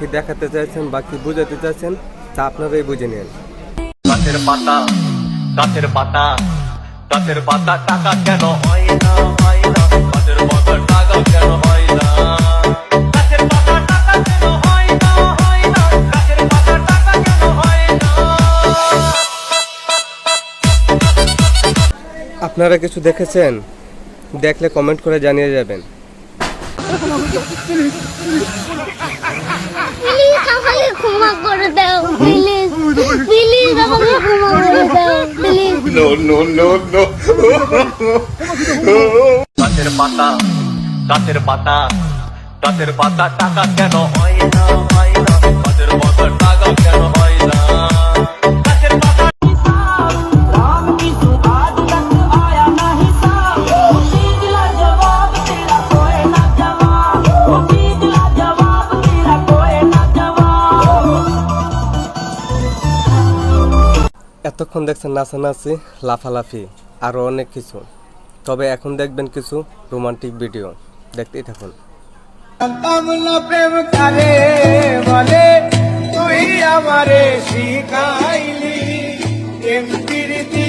কি দেখাতে চাইছেন বা কি বোঝাতে চাইছেন তা আপনারাই বুঝে নেন। গাছের পাতা গাছের পাতা গাছের পাতা টাকা কেন হয় না হয় না গাছের পাতা টাকা কেন হয় না গাছের পাতা টাকা কেন হয় না হয় না গাছের পাতা টাকা কেন হয় না। আপনারা কিছু দেখেছেন? দেখলে কমেন্ট করে জানিয়ে যাবেন। প্লিজ আমাকে ক্ষমা করে দাও, প্লিজ প্লিজ আমাকে ক্ষমা করে দাও, please. No no no no গাছের পাতা গাছের পাতা গাছের পাতা টাকা কেন হয় না হয় না গাছের পাতা টাকা কেন হয় না গাছের পাতা। राम की सुहाग तक आया ना हिसाब दिला जवाब तेरा कोई ना जवाब दिला जवाब तेरा कोई ना जवाब। এতক্ষণ দেখছেন নাচানাচি, লাফালাফি, আরও অনেক কিছু। তবে এখন দেখবেন কিছু রোমান্টিক ভিডিও, দেখতেই থাকুন। প্রেম কারে বলে তুই আমারে শিখাইলি, প্রেম প্রীতি